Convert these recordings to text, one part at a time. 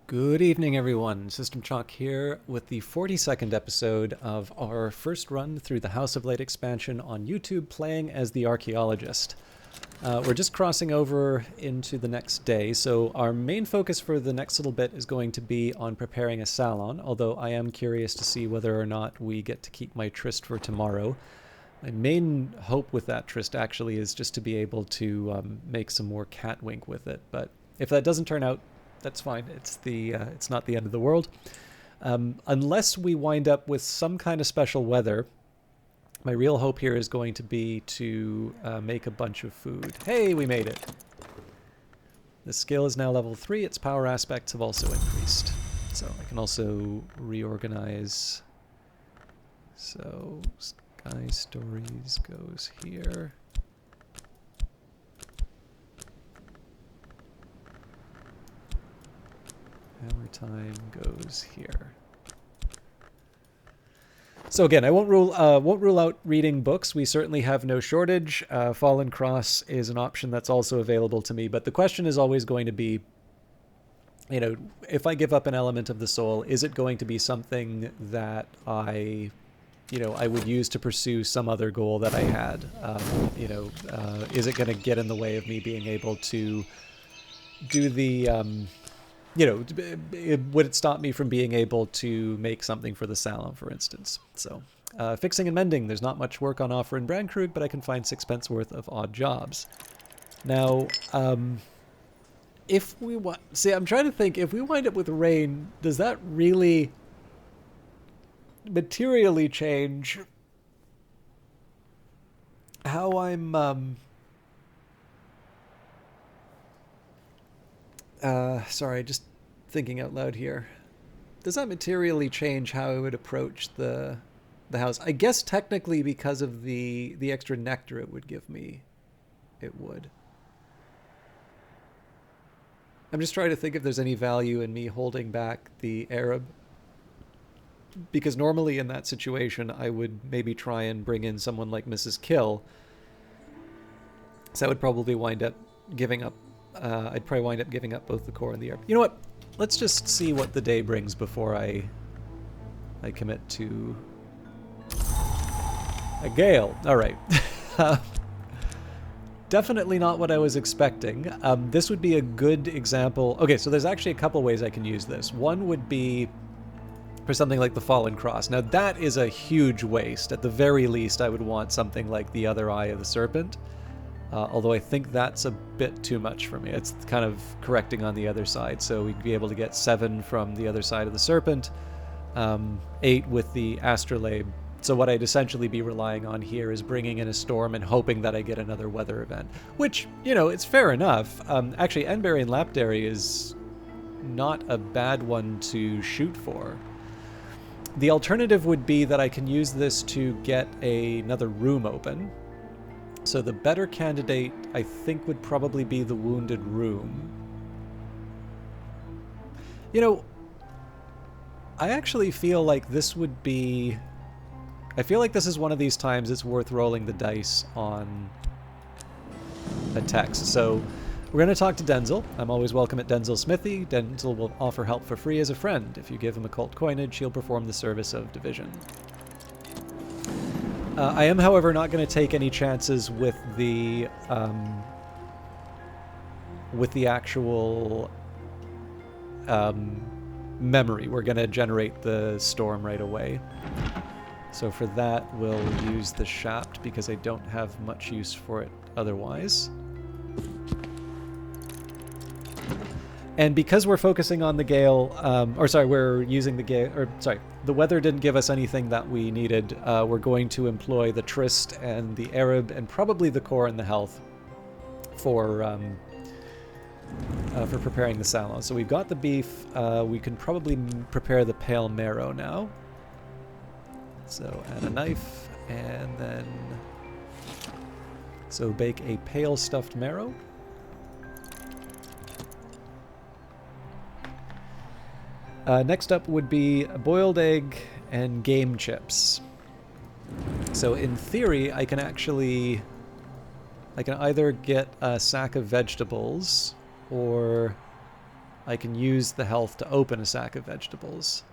Good evening, everyone. System Chalk here with the 42nd episode of our first run through the House of Light expansion on YouTube, playing as the Archaeologist. We're just crossing over into the next day, so our main focus for the next little bit is going to be on preparing a salon, although I am curious to see whether or not we get to keep my tryst for tomorrow. My main hope with that tryst actually is just to be able to make some more catwink with it, but if that doesn't turn out, that's fine. It's not the end of the world. Unless we wind up with some kind of special weather, my real hope here is going to be to make a bunch of food. Hey, we made it. The skill is now level 3. Its power aspects have also increased. So I can also reorganize. So Sky Stories goes here. Hammer Time goes here. So again, I won't rule out reading books. We certainly have no shortage. Fallen Cross is an option that's also available to me. But the question is always going to be, you know, if I give up an element of the soul, is it going to be something that I would use to pursue some other goal that I had? Is it going to get in the way of me being able to do the would it stop me from being able to make something for the salon, for instance? So, fixing and mending. There's not much work on offer in Brandkrug, but I can find 6 pence worth of odd jobs. Now, if we want... See, I'm trying to think, if we wind up with rain, does that really materially change how I'm... sorry, just thinking out loud here. Does that materially change how I would approach the house? I guess technically because of the extra nectar it would give me, it would. I'm just trying to think if there's any value in me holding back the Arab. Because normally in that situation, I would maybe try and bring in someone like Mrs. Kill. So I would probably wind up giving up I'd probably wind up giving up both the core and the Arab. You know what? Let's just see what the day brings before I commit to a gale. All right. Definitely not what I was expecting. This would be a good example. Okay, so there's actually a couple ways I can use this. One would be for something like the Fallen Cross. Now that is a huge waste. At the very least, I would want something like the Other Eye of the Serpent. Although I think that's a bit too much for me. It's kind of correcting on the other side. So we'd be able to get 7 from the other side of the Serpent, 8 with the Astrolabe. So what I'd essentially be relying on here is bringing in a storm and hoping that I get another weather event. Which, it's fair enough. Actually, Enberry and Lapdary is not a bad one to shoot for. The alternative would be that I can use this to get another room open. So the better candidate, I think, would probably be the Wounded Room. I actually feel like this would be... I feel like this is one of these times it's worth rolling the dice on a text. So we're going to talk to Denzel. I'm always welcome at Denzel's Smithy. Denzel will offer help for free as a friend. If you give him occult coinage, he'll perform the service of division. I am, however, not going to take any chances with the actual memory. We're going to generate the storm right away. So for that, we'll use the Shaft because I don't have much use for it otherwise. And because we're focusing on the gale, we're using the gale, the weather didn't give us anything that we needed. We're going to employ the Tryst and the Arab and probably the core and the health for preparing the salon. So we've got the beef. We can probably prepare the pale marrow now. So add a knife and then bake a pale stuffed marrow. Next up would be a boiled egg and game chips. So in theory, I can either get a sack of vegetables or I can use the health to open a sack of vegetables.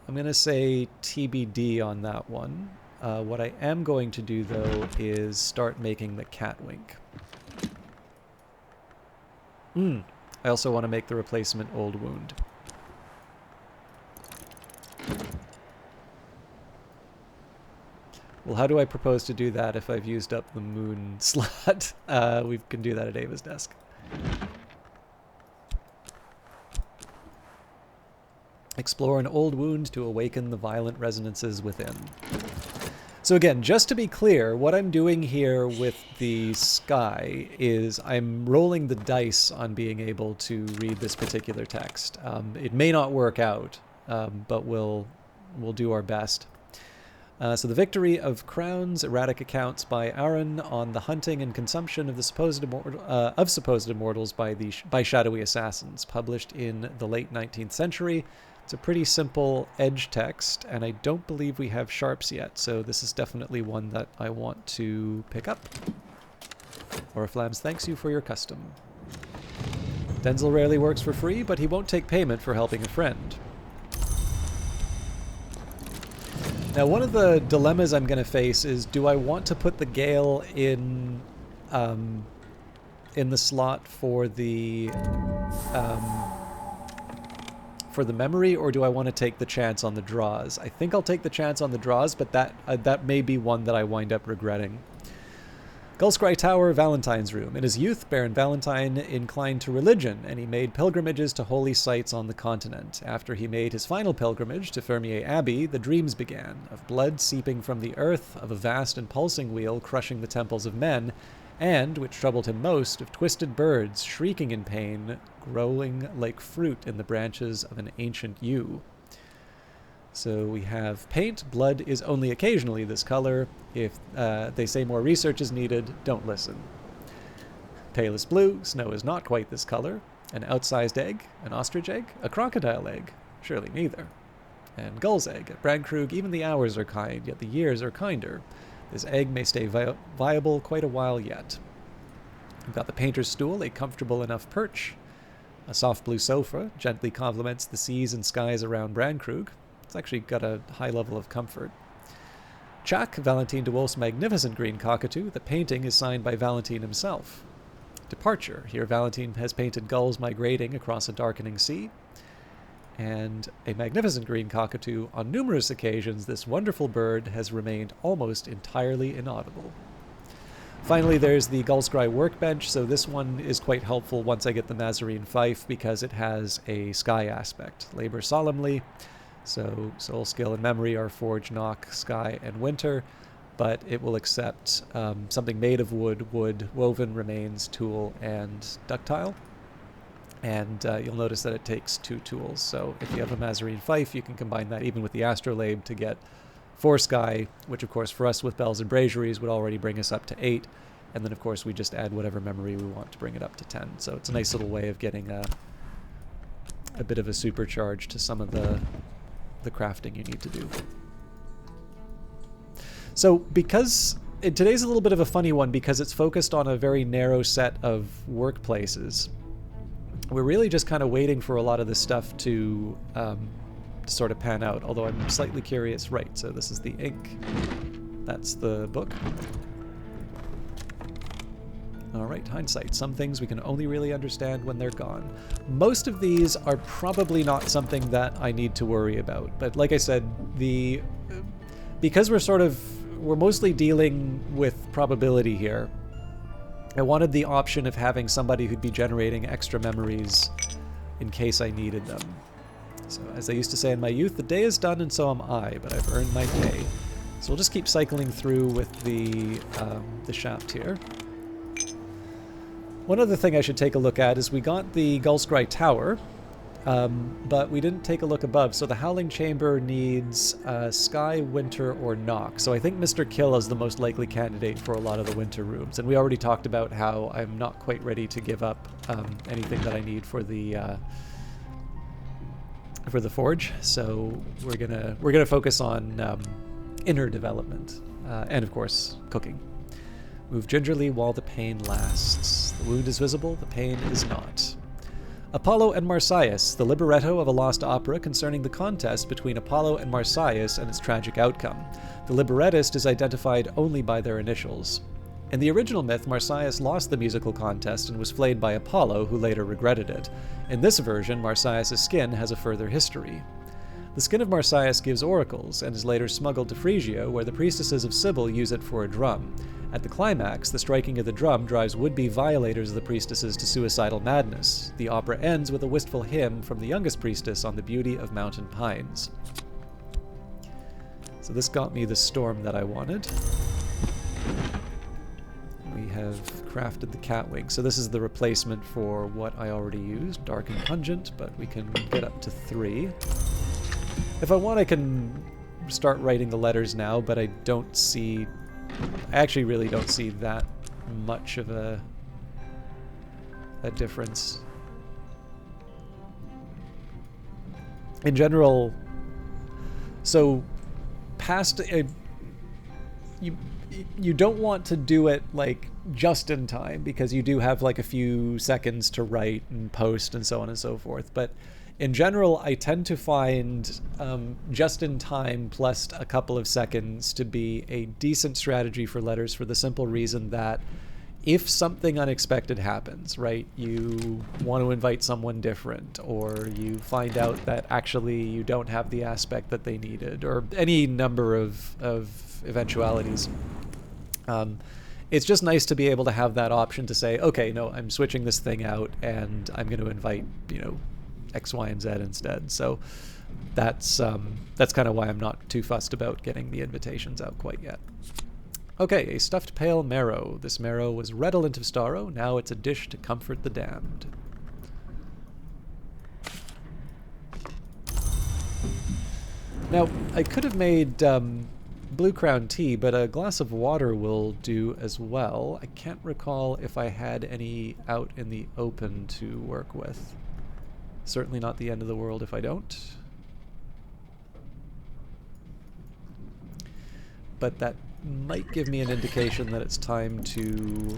I'm going to say TBD on that one. What I am going to do, though, is start making the cat wink. I also want to make the replacement old wound. Well, how do I propose to do that if I've used up the moon slot? We can do that at Ava's desk. Explore an old wound to awaken the violent resonances within. So again, just to be clear, what I'm doing here with the sky is I'm rolling the dice on being able to read this particular text. It may not work out, but we'll do our best. So the victory of crowns, erratic accounts by Aaron on the hunting and consumption of the supposed immortals by shadowy assassins, published in the late 19th century. It's a pretty simple edge text, and I don't believe we have sharps yet, so this is definitely one that I want to pick up. Oriflams thanks you for your custom. Denzel rarely works for free, but he won't take payment for helping a friend. Now, one of the dilemmas I'm going to face is, do I want to put the Gale in the slot for the memory, or do I want to take the chance on the draws? I think I'll take the chance on the draws, but that may be one that I wind up regretting. Gullscry Tower, Valentine's Room. In his youth, Baron Valentine inclined to religion, and he made pilgrimages to holy sites on the continent. After he made his final pilgrimage to Fermier Abbey, the dreams began, of blood seeping from the earth, of a vast and pulsing wheel crushing the temples of men, and, which troubled him most, of twisted birds shrieking in pain, growing like fruit in the branches of an ancient yew. So we have paint. Blood is only occasionally this color. If they say more research is needed, don't listen. Palest blue. Snow is not quite this color. An outsized egg. An ostrich egg. A crocodile egg. Surely neither. And gull's egg. At Brandkrug, even the hours are kind, yet the years are kinder. This egg may stay viable quite a while yet. We've got the painter's stool, a comfortable enough perch. A soft blue sofa gently complements the seas and skies around Brandkrug. It's actually got a high level of comfort. Chak, Valentine de Wolf's magnificent green cockatoo. The painting is signed by Valentine himself. Departure. Here Valentine has painted gulls migrating across a darkening sea. And a magnificent green cockatoo. On numerous occasions, this wonderful bird has remained almost entirely inaudible. Finally, there's the Gullscry workbench. So this one is quite helpful once I get the Mazarine fife, because it has a sky aspect. Labor solemnly. So soul, skill, and memory are forge, knock, sky, and winter, but it will accept something made of wood, woven, remains, tool, and ductile. And you'll notice that it takes 2 tools. So if you have a Mazarine fife, you can combine that even with the astrolabe to get 4 sky, which of course for us with bells and braziers would already bring us up to 8. And then of course we just add whatever memory we want to bring it up to 10. So it's a nice little way of getting a bit of a supercharge to some of the crafting you need to do. So because today's a little bit of a funny one because it's focused on a very narrow set of workplaces, we're really just kind of waiting for a lot of this stuff to sort of pan out, although I'm slightly curious. Right, so this is the ink. That's the book. All right, hindsight. Some things we can only really understand when they're gone. Most of these are probably not something that I need to worry about. But like I said, because we're mostly dealing with probability here, I wanted the option of having somebody who'd be generating extra memories in case I needed them. So as I used to say in my youth, the day is done and so am I, but I've earned my pay. So we'll just keep cycling through with the shaft here. One other thing I should take a look at is we got the Gullscry Tower, but we didn't take a look above. So the Howling Chamber needs Sky, Winter, or Knock. So I think Mr. Kill is the most likely candidate for a lot of the winter rooms. And we already talked about how I'm not quite ready to give up anything that I need for the forge. So we're gonna focus on inner development and of course cooking. Move gingerly while the pain lasts. The wound is visible, the pain is not. Apollo and Marsyas, the libretto of a lost opera concerning the contest between Apollo and Marsyas and its tragic outcome. The librettist is identified only by their initials. In the original myth, Marsyas lost the musical contest and was flayed by Apollo, who later regretted it. In this version, Marsyas' skin has a further history. The skin of Marsyas gives oracles, and is later smuggled to Phrygia, where the priestesses of Cybele use it for a drum. At the climax, the striking of the drum drives would-be violators of the priestesses to suicidal madness. The opera ends with a wistful hymn from the youngest priestess on the beauty of mountain pines. So this got me the storm that I wanted. We have crafted the catwing. So this is the replacement for what I already used, dark and pungent, but we can get up to 3. If I want, I can start writing the letters now, but I actually really don't see that much of a difference. In general, so past you don't want to do it like just in time, because you do have like a few seconds to write and post and so on and so forth, but in general, I tend to find just in time plus a couple of seconds to be a decent strategy for letters, for the simple reason that if something unexpected happens, right, you want to invite someone different, or you find out that actually you don't have the aspect that they needed, or any number of eventualities, it's just nice to be able to have that option to say, okay, no, I'm switching this thing out and I'm going to invite, X, Y, and Z instead. So that's kind of why I'm not too fussed about getting the invitations out quite yet. Okay, a stuffed pale marrow. This marrow was redolent of sorrow. Now it's a dish to comfort the damned. Now, I could have made Blue Crown tea, but a glass of water will do as well. I can't recall if I had any out in the open to work with. Certainly not the end of the world if I don't. But that might give me an indication that it's time to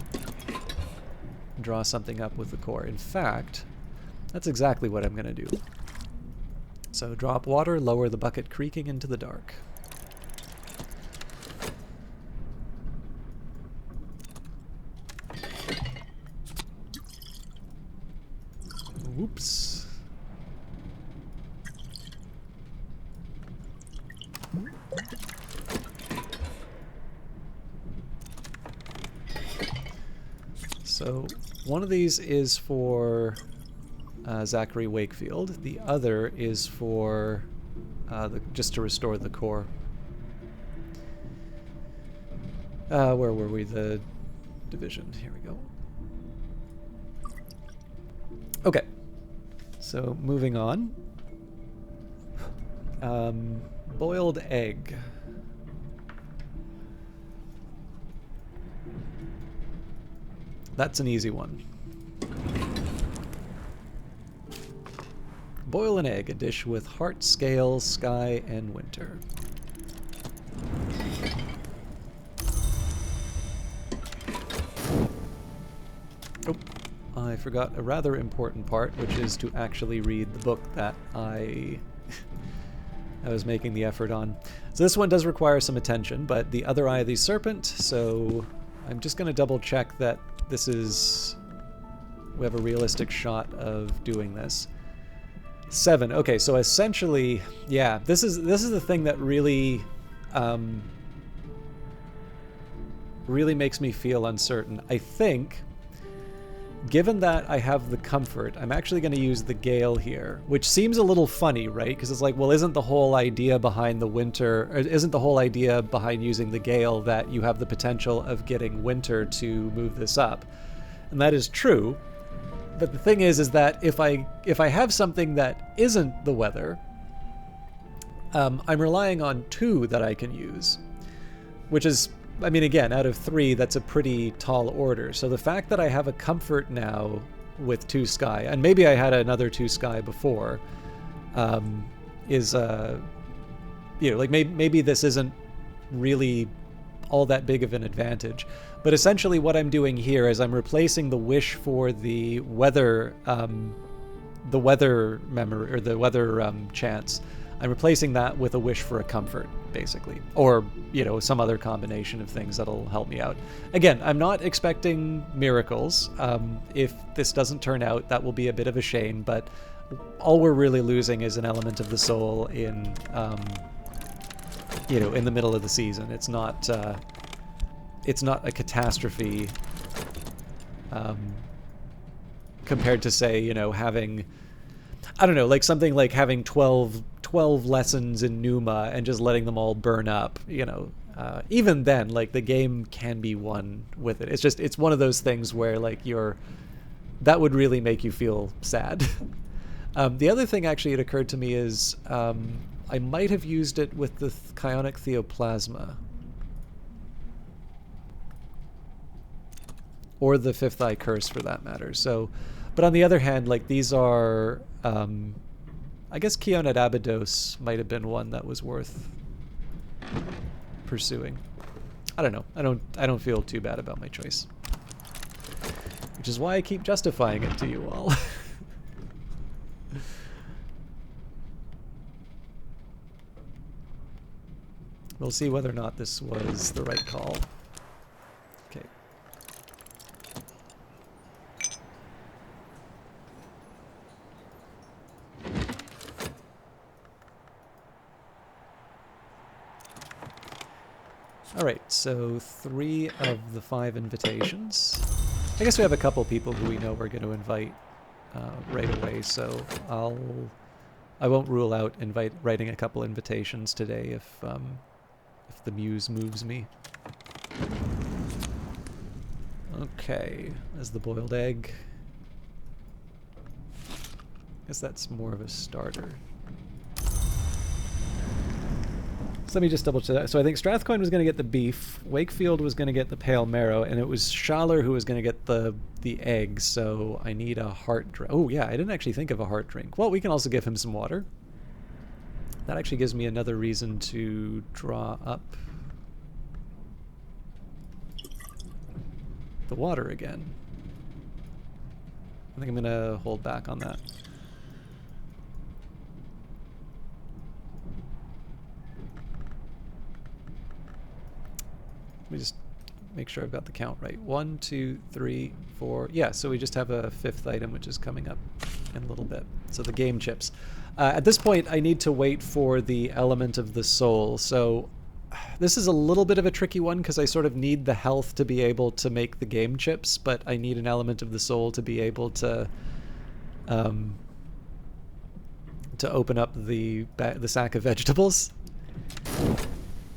draw something up with the core. In fact, that's exactly what I'm going to do. So drop water, lower the bucket creaking into the dark. Whoops. So one of these is for Zachary Wakefield. The other is for just to restore the core. Where were we? The division. Here we go. Okay. So moving on. Boiled egg. That's an easy one. Boil an egg, a dish with heart, scale, sky, and winter. Oh, I forgot a rather important part, which is to actually read the book that I was making the effort on. So this one does require some attention, but the other eye of the serpent, so I'm just going to double check that we have a realistic shot of doing this. 7. Okay, so essentially, yeah, this is the thing that really really makes me feel uncertain. I think, given that I have the comfort, I'm actually going to use the gale here, which seems a little funny, right? Because it's like, well, isn't the whole idea behind the winter, or isn't the whole idea behind using the gale that you have the potential of getting winter to move this up? And that is true. But the thing is that if I have something that isn't the weather, I'm relying on 2 that I can use, which is, I mean, again, out of 3, that's a pretty tall order. So the fact that I have a comfort now with 2 sky, and maybe I had another 2 sky before, is, like maybe this isn't really all that big of an advantage. But essentially what I'm doing here is I'm replacing the wish for the weather memory, or the weather chance. I'm replacing that with a wish for a comfort, basically. Or, you know, some other combination of things that'll help me out. Again, I'm not expecting miracles. If this doesn't turn out, that will be a bit of a shame, but all we're really losing is an element of the soul in, you know, in the middle of the season. It's not a catastrophe compared to, say, you know, having, I don't know, like something like having 12 lessons in Numa and just letting them all burn up, you know. Even then, like, the game can be won with it. It's just, it's one of those things where, like, that would really make you feel sad. The other thing, actually, it occurred to me is I might have used it with the Chionic Theoplasma. Or the Fifth Eye Curse, for that matter. So, but on the other hand, like, these are, I guess Keonet Abydos might have been one that was worth pursuing. I don't know. I don't feel too bad about my choice, which is why I keep justifying it to you all. We'll see whether or not this was the right call. Okay. Alright, so 3 of the 5 invitations. I guess we have a couple people who we know we're going to invite right away, so I won't rule out writing a couple invitations today if the muse moves me. Okay, there's the boiled egg. Guess that's more of a starter. So let me just double check. So I think Strathcoin was going to get the beef, Wakefield was going to get the pale marrow, and it was Schaller who was going to get the egg. So I need a heart drink. Oh yeah, I didn't actually think of a heart drink. Well, we can also give him some water. That actually gives me another reason to draw up the water again. I think I'm going to hold back on that. Let me just make sure I've got the count right. 1, 2, 3, 4. Yeah, so we just have a 5th item, which is coming up in a little bit. So the game chips. At this point, I need to wait for the element of the soul. So this is a little bit of a tricky one because I sort of need the health to be able to make the game chips, but I need an element of the soul to be able to open up the sack of vegetables.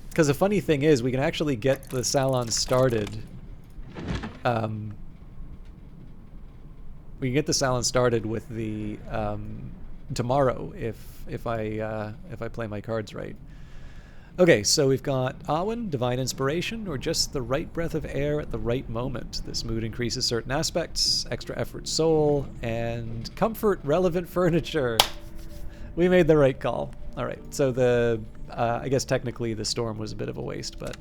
Because the funny thing is, we can actually get the salon started. We can get the salon started with the tomorrow if I play my cards right. Okay, so we've got Awen, Divine Inspiration, or just the right breath of air at the right moment. This mood increases certain aspects, extra effort soul, and comfort relevant furniture. We made the right call. All right, so the I guess technically the storm was a bit of a waste, but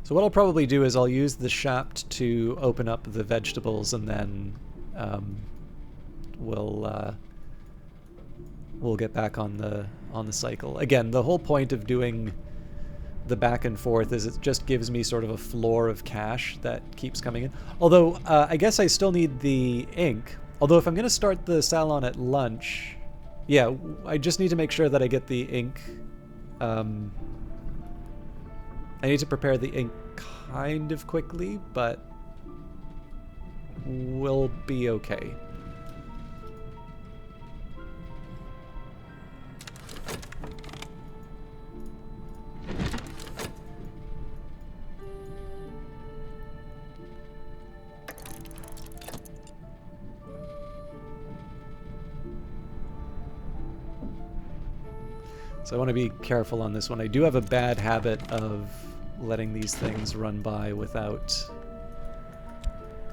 so what I'll probably do is I'll use the shaft to open up the vegetables, and then we'll get back on the cycle. Again, the whole point of doing the back and forth is it just gives me sort of a floor of cash that keeps coming in. Although I guess I still need the ink. Although if I'm going to start the salon at lunch, yeah, I just need to make sure that I get the ink. I need to prepare the ink kind of quickly, but we'll be okay. So I want to be careful on this one. I do have a bad habit of letting these things run by without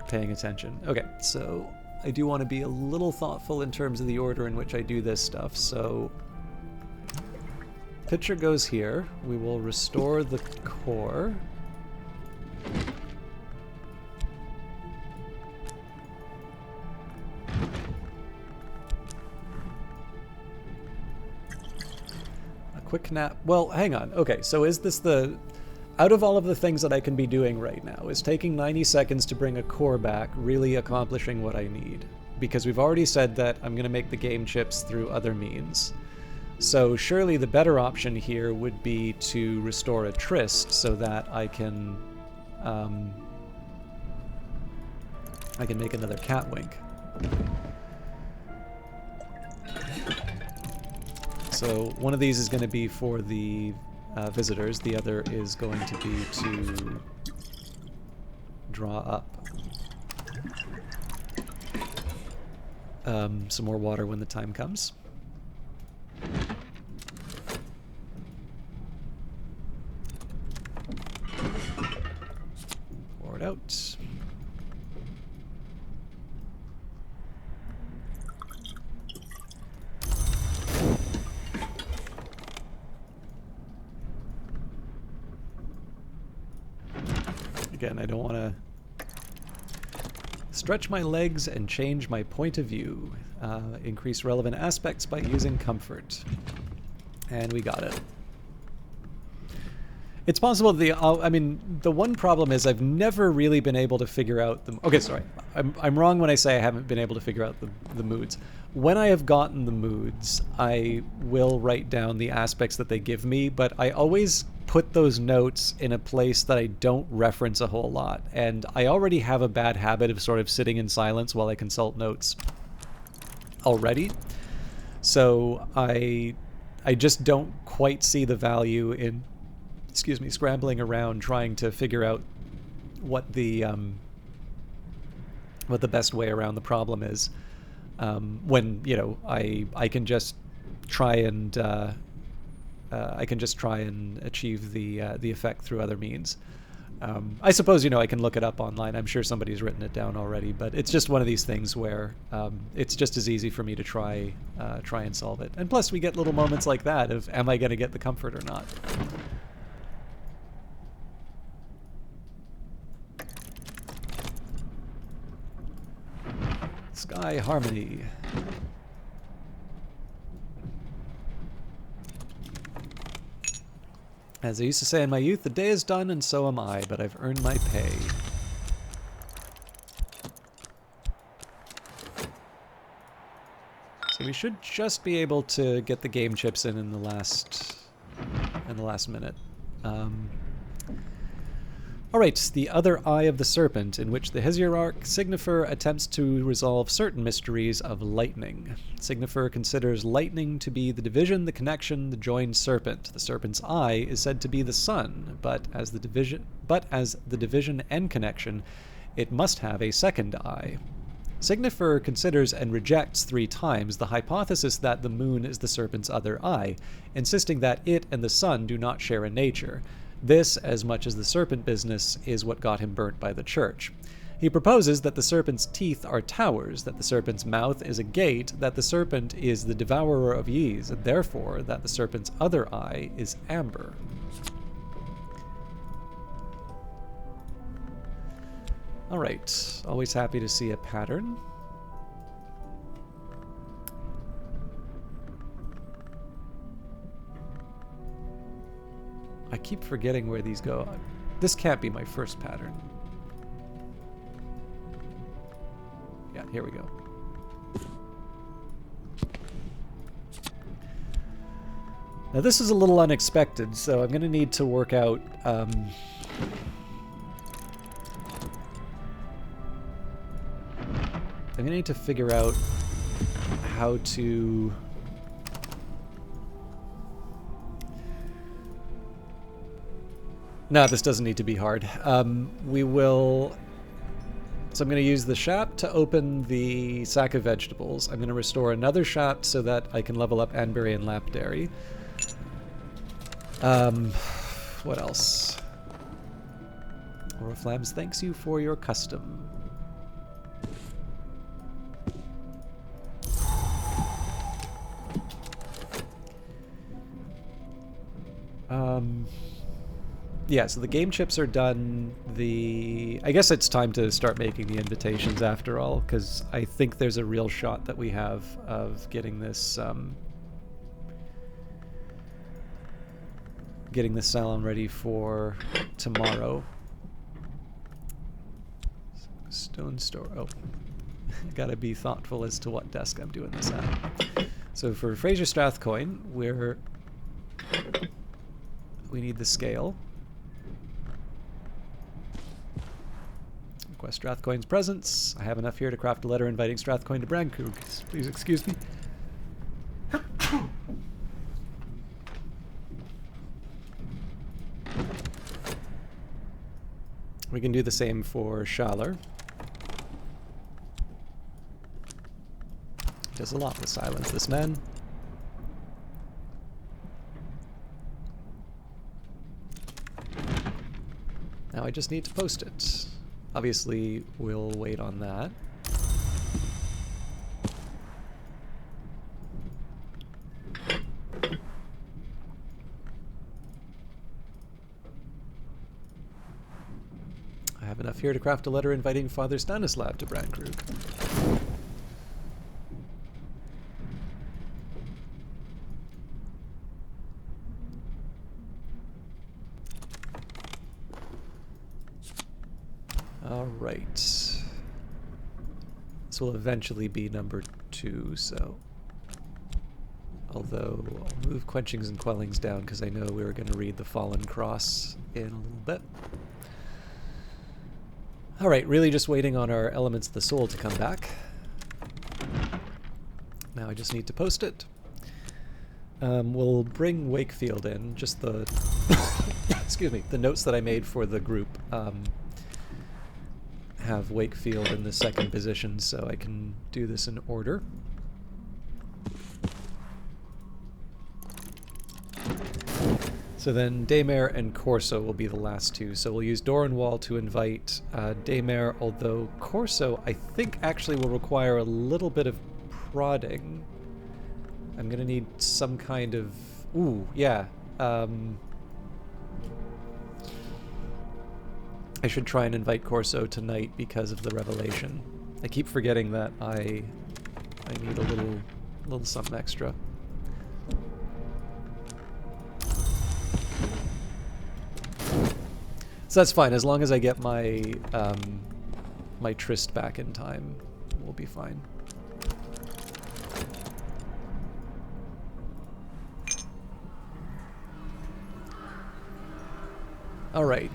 paying attention. Okay, so I do want to be a little thoughtful in terms of the order in which I do this stuff. So pitcher goes here. We will restore the core. A quick nap. Well, hang on. Okay, so is this the... Out of all of the things that I can be doing right now, is taking 90 seconds to bring a core back really accomplishing what I need? Because we've already said that I'm going to make the game chips through other means. So surely the better option here would be to restore a tryst so that I can make another cat wink. So one of these is going to be for the visitors. The other is going to be to draw up some more water when the time comes. Pour it out. Again, I don't want to stretch my legs and change my point of view. Increase relevant aspects by using comfort. And we got it. It's possible I mean, the one problem is I've never really been able to figure out the... Okay, sorry. I'm wrong when I say I haven't been able to figure out the moods. When I have gotten the moods, I will write down the aspects that they give me, but I always put those notes in a place that I don't reference a whole lot. And I already have a bad habit of sort of sitting in silence while I consult notes already. So I just don't quite see the value in, excuse me, scrambling around trying to figure out what the best way around the problem is. When, you know, I can just try and achieve the effect through other means. I suppose, you know, I can look it up online. I'm sure somebody's written it down already, but it's just one of these things where it's just as easy for me to try and solve it. And plus, we get little moments like that of, am I going to get the comfort or not? Sky Harmony. As I used to say in my youth, the day is done and so am I, but I've earned my pay. So we should just be able to get the game chips in the last minute. Alright, the other eye of the serpent, in which the Hesiarch Signifer attempts to resolve certain mysteries of lightning. Signifer considers lightning to be the division, the connection, the joined serpent. The serpent's eye is said to be the sun, but as the division and connection, it must have a second eye. Signifer considers and rejects 3 times the hypothesis that the moon is the serpent's other eye, insisting that it and the sun do not share a nature. This, as much as the serpent business, is what got him burnt by the church. He proposes that the serpent's teeth are towers, that the serpent's mouth is a gate, that the serpent is the devourer of yeas, and therefore that the serpent's other eye is amber. Alright, always happy to see a pattern. I keep forgetting where these go. This can't be my first pattern. Yeah, here we go. Now this is a little unexpected, so I'm going to need to work out... I'm going to need to figure out how to... No, this doesn't need to be hard. We will... So I'm going to use the shaft to open the sack of vegetables. I'm going to restore another shaft so that I can level up Anberry and Lapdairy. What else? Oriflams thanks you for your custom. Yeah, so the game chips are done. I guess it's time to start making the invitations after all, because I think there's a real shot that we have of getting this salon ready for tomorrow. Stone store. Oh, gotta be thoughtful as to what desk I'm doing this at. So for Fraser Strathcoin, we need the scale. Request Strathcoin's presence. I have enough here to craft a letter inviting Strathcoin to Brandkrug. Please excuse me. We can do the same for Schaller. Does a lot to silence this man. Now I just need to post it. Obviously, we'll wait on that. I have enough here to craft a letter inviting Father Stanislav to Brandkrug. Alright. This will eventually be number 2, so... Although, I'll move quenchings and quellings down because I know we were going to read the Fallen Cross in a little bit. Alright, really just waiting on our Elements of the Soul to come back. Now I just need to post it. We'll bring Wakefield in, just the... excuse me, the notes that I made for the group. Have Wakefield in the second position so I can do this in order. So then Daymare and Corso will be the last two. So we'll use Doranwall to invite Daymare, although Corso I think actually will require a little bit of prodding. I'm gonna need some kind of... Ooh, yeah. I should try and invite Corso tonight because of the revelation. I keep forgetting that I need a little something extra. So that's fine, as long as I get my my tryst back in time, we'll be fine. All right.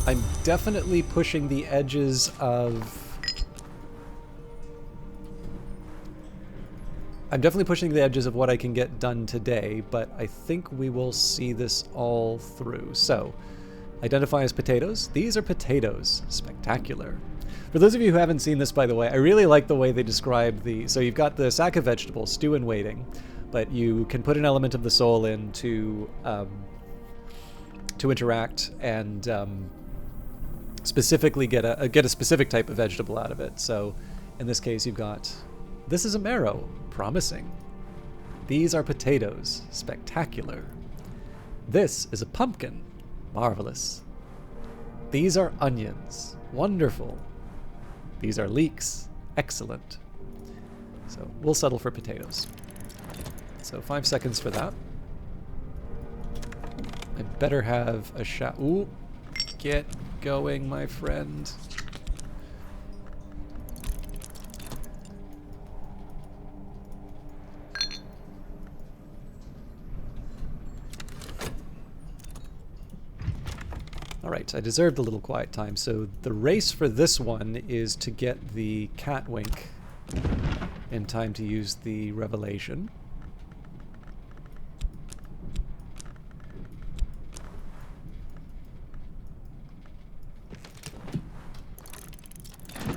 I'm definitely pushing the edges of... what I can get done today, but I think we will see this all through. So, identify as potatoes. These are potatoes. Spectacular. For those of you who haven't seen this, by the way, I really like the way they describe the... So you've got the sack of vegetables, stew and waiting, but you can put an element of the soul in to interact and specifically get a specific type of vegetable out of it. So in this case you've got, this is a marrow, promising. These are potatoes, spectacular. This is a pumpkin, marvelous. These are onions, wonderful. These are leeks, excellent. So we'll settle for potatoes. So 5 seconds for that. I better have a shot. Ooh, get going, my friend. Alright, I deserved a little quiet time, so the race for this one is to get the Catwink in time to use the Revelation.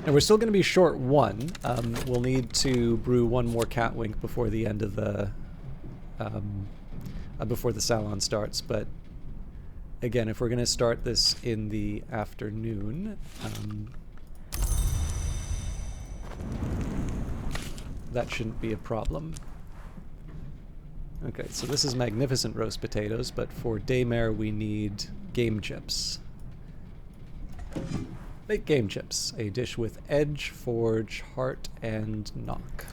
And we're still going to be short one. We'll need to brew one more Catwink before the end of the... before the salon starts, but again, if we're going to start this in the afternoon, that shouldn't be a problem. Okay, so this is magnificent roast potatoes, but for daymare we need game chips. Make game chips, a dish with edge, forge, heart, and knock.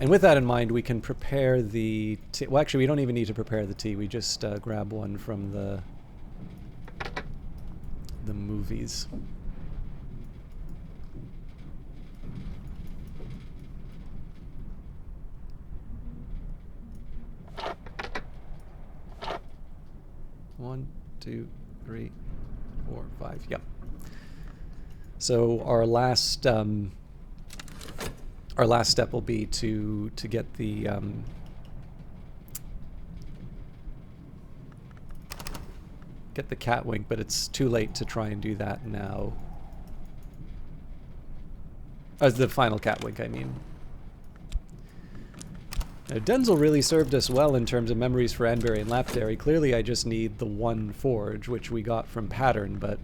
And with that in mind, we can prepare the tea. Well, actually, we don't even need to prepare the tea. We just grab one from the movies. One, two, three, 4, 5. Yep. So our last step will be to get the cat wink, but it's too late to try and do that now. As the final cat wink, I mean. Now, Denzel really served us well in terms of memories for Anberry and Lapidary. Clearly, I just need the one forge, which we got from Pattern, but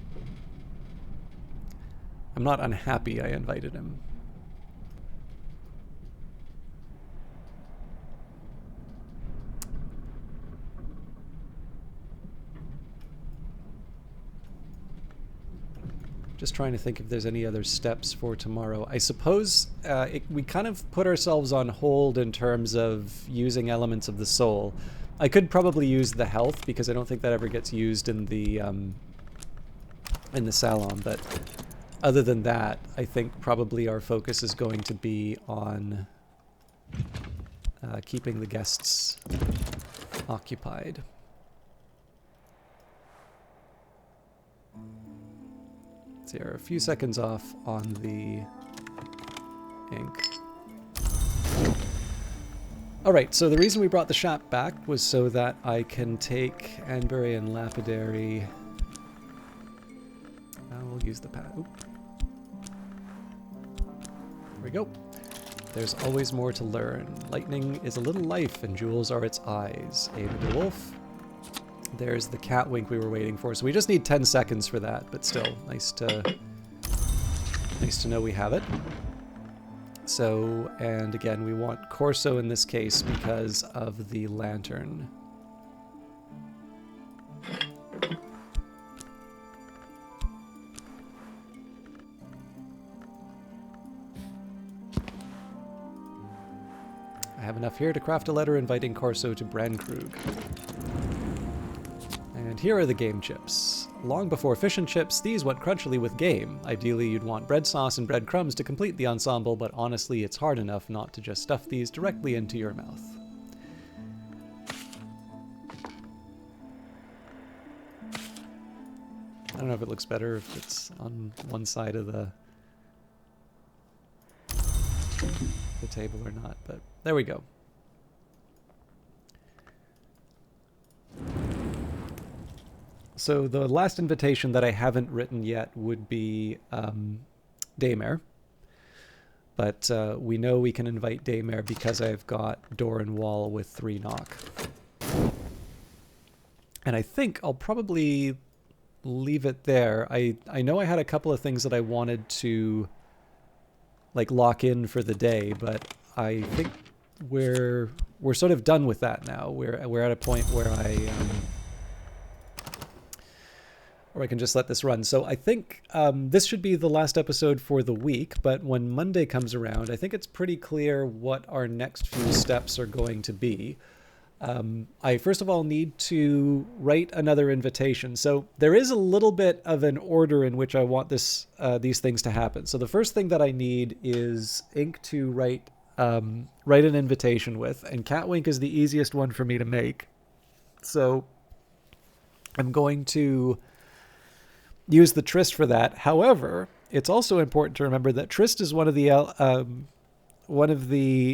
I'm not unhappy I invited him. Just trying to think if there's any other steps for tomorrow. I suppose we kind of put ourselves on hold in terms of using elements of the soul. I could probably use the health because I don't think that ever gets used in the salon. But other than that, I think probably our focus is going to be on keeping the guests occupied. So you're a few seconds off on the ink. Alright, so the reason we brought the shop back was so that I can take Anberry and Lapidary. We'll use the pad. Oop. There we go. There's always more to learn. Lightning is a little life and jewels are its eyes. Ava de Wolf. There's the cat wink we were waiting for. So we just need 10 seconds for that, but still nice to know we have it. So, and again, we want Corso in this case because of the lantern. I have enough here to craft a letter inviting Corso to Brandkrug. And here are the game chips. Long before fish and chips, these went crunchily with game. Ideally, you'd want bread sauce and breadcrumbs to complete the ensemble, but honestly, it's hard enough not to just stuff these directly into your mouth. I don't know if it looks better if it's on one side of the table or not, but there we go. So the last invitation that I haven't written yet would be Daymare. But we know we can invite Daymare because I've got door and wall with 3 knock. And I think I'll probably leave it there. I know I had a couple of things that I wanted to like lock in for the day, but I think we're sort of done with that now. We're at a point where I can just let this run. So I think this should be the last episode for the week, but when Monday comes around, I think it's pretty clear what our next few steps are going to be. I first of all need to write another invitation. So there is a little bit of an order in which I want these things to happen. So the first thing that I need is ink to write an invitation with, and Catwink is the easiest one for me to make. So I'm going to use the Trist for that. However, it's also important to remember that Trist is one of the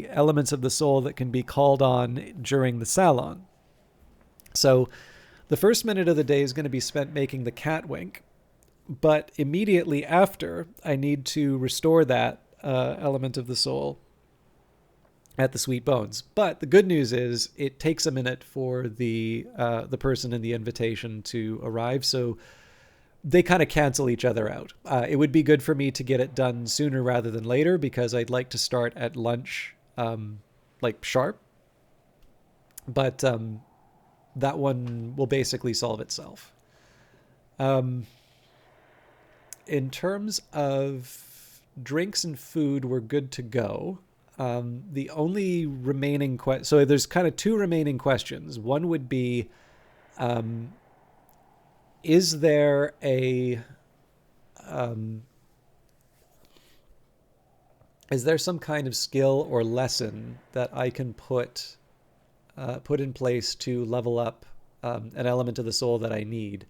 elements of the soul that can be called on during the salon. So the first minute of the day is going to be spent making the cat wink, but immediately after, I need to restore that element of the soul at the Sweet Bones. But the good news is it takes a minute for the person in the invitation to arrive, so they kind of cancel each other out. It would be good for me to get it done sooner rather than later because I'd like to start at lunch, like sharp. But that one will basically solve itself. Um, in terms of drinks and food, we're good to go. The only remaining so there's kind of two remaining questions. One would be, um, is there a um, is there some kind of skill or lesson that I can put in place to level up an element of the soul that I need?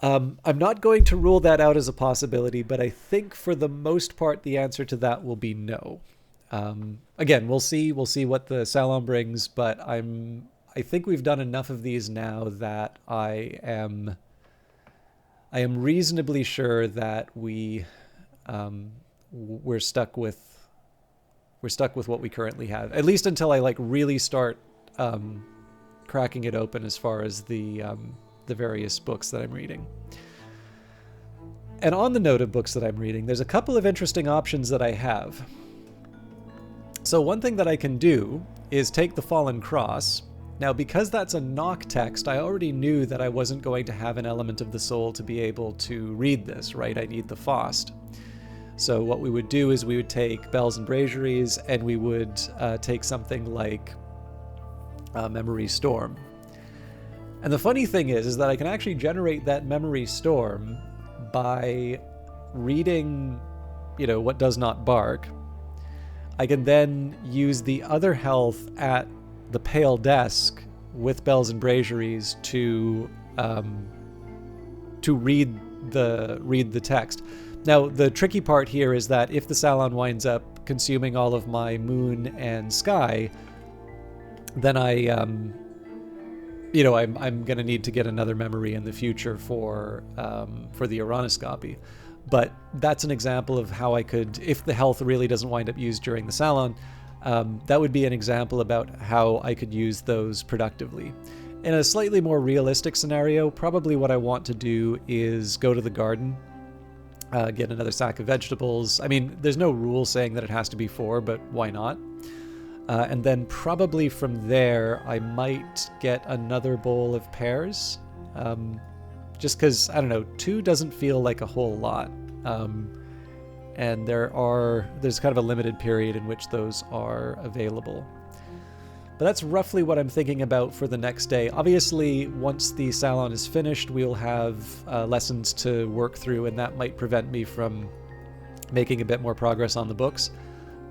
I'm not going to rule that out as a possibility, but I think for the most part, the answer to that will be no. Again, we'll see. We'll see what the Salon brings, but I think we've done enough of these now that I am reasonably sure that we're stuck with what we currently have, at least until I like really start cracking it open as far as the various books that I'm reading. And on the note of books that I'm reading, there's a couple of interesting options that I have. So one thing that I can do is take the Fallen Cross. Now, because that's a knock text, I already knew that I wasn't going to have an element of the soul to be able to read this, right? I need the Faust. So what we would do is we would take Bells and Braziers, and we would take something like Memory Storm. And the funny thing is that I can actually generate that Memory Storm by reading, what does not bark. I can then use the other health at the Pale Desk with Bells and Braziers to read the text. Now, the tricky part here is that if the Salon winds up consuming all of my moon and sky, then I'm going to need to get another memory in the future for the Uranoscopy. But that's an example of how I could, if the health really doesn't wind up used during the Salon, that would be an example about how I could use those productively. In a slightly more realistic scenario, probably what I want to do is go to the garden, get another sack of vegetables. I mean, there's no rule saying that it has to be 4, but why not? And then probably from there, I might get another bowl of pears. Just because, I don't know, 2 doesn't feel like a whole lot. And there's kind of a limited period in which those are available. But that's roughly what I'm thinking about for the next day. Obviously, once the Salon is finished, we'll have lessons to work through, and that might prevent me from making a bit more progress on the books.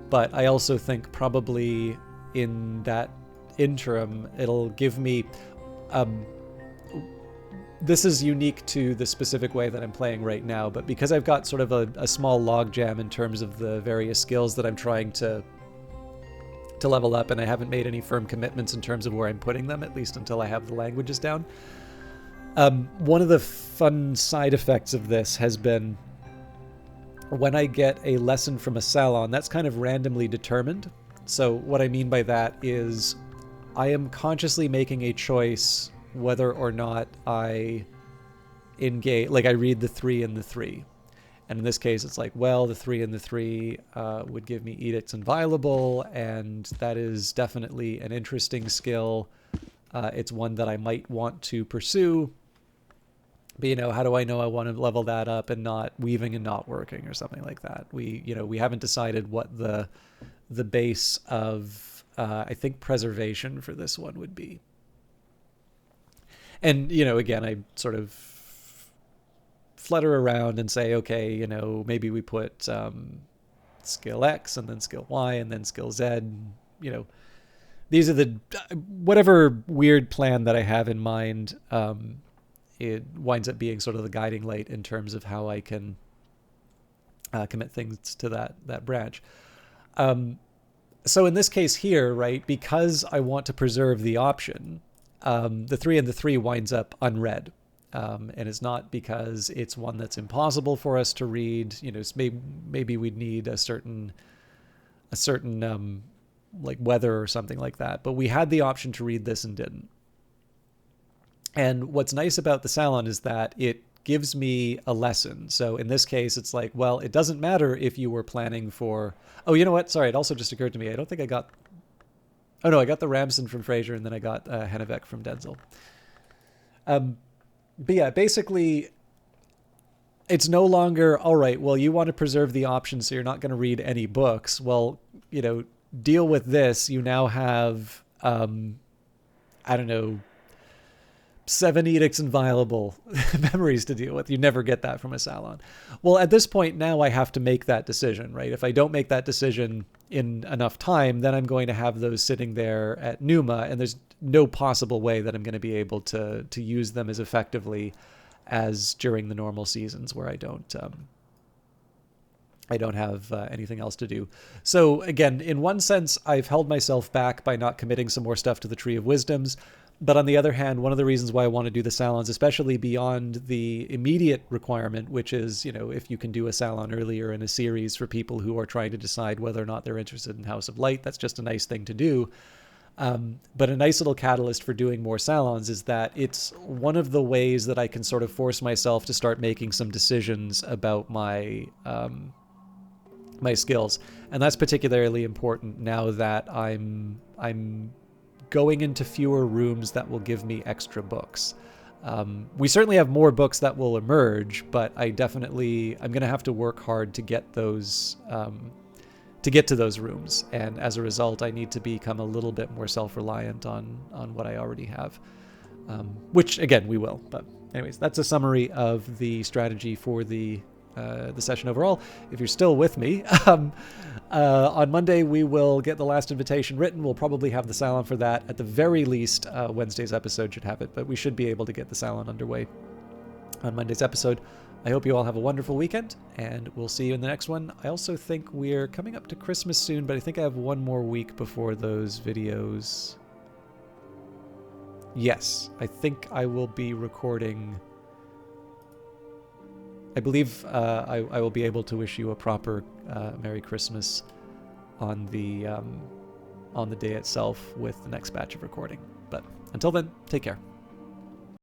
But I also think probably in that interim, it'll give me... this is unique to the specific way that I'm playing right now, but because I've got sort of a small logjam in terms of the various skills that I'm trying to level up, and I haven't made any firm commitments in terms of where I'm putting them, at least until I have the languages down. One of the fun side effects of this has been when I get a lesson from a Salon, that's kind of randomly determined. So what I mean by that is I am consciously making a choice whether or not I engage, like I read the 3 and the 3. And in this case, it's like, well, the 3 and the 3 would give me Edicts Inviolable, and that is definitely an interesting skill. It's one that I might want to pursue. But, how do I know I want to level that up and not weaving and not working or something like that? We haven't decided what the base of, I think, preservation for this one would be. And, again, I sort of flutter around and say, okay, maybe we put skill X and then skill Y and then skill Z. These are the, whatever weird plan that I have in mind, it winds up being sort of the guiding light in terms of how I can commit things to that branch. So in this case here, right, because I want to preserve the option, the 3 and the 3 winds up unread. And it's not because it's one that's impossible for us to read. Maybe we'd need a certain like weather or something like that. But we had the option to read this and didn't. And what's nice about the Salon is that it gives me a lesson. So in this case, it's like, well, it doesn't matter if you were planning for... Oh, you know what? Sorry, it also just occurred to me. I don't think I got Oh no, I got the Ramson from Fraser, and then I got Hennebeck from Denzel. But yeah, basically, it's no longer, all right, well, you want to preserve the option, so you're not going to read any books. Well, deal with this. You now have, I don't know, 7 edicts inviolable memories to deal with. You never get that from a Salon. Well, at this point now I have to make that decision, right? If I don't make that decision in enough time, then I'm going to have those sitting there at Numa, and there's no possible way that I'm going to be able to use them as effectively as during the normal seasons where I don't have anything else to do. So again, in one sense, I've held myself back by not committing some more stuff to the Tree of Wisdoms. But on the other hand, one of the reasons why I want to do the Salons, especially beyond the immediate requirement, which is, if you can do a Salon earlier in a series for people who are trying to decide whether or not they're interested in House of Light, that's just a nice thing to do. But a nice little catalyst for doing more Salons is that it's one of the ways that I can sort of force myself to start making some decisions about my my skills. And that's particularly important now that I'm going into fewer rooms that will give me extra books. We certainly have more books that will emerge, but I'm going to have to work hard to get those, to get to those rooms. And as a result, I need to become a little bit more self-reliant on what I already have, which again, we will. But anyways, that's a summary of the strategy for the session overall. If you're still with me, on Monday we will get the last invitation written. We'll probably have the Salon for that. At the very least, Wednesday's episode should have it, but we should be able to get the Salon underway on Monday's episode. I hope you all have a wonderful weekend, and we'll see you in the next one. I also think we're coming up to Christmas soon, but I think I have one more week before those videos. Yes, I think I will be recording. I believe I will be able to wish you a proper Merry Christmas on the day itself with the next batch of recording. But until then, take care.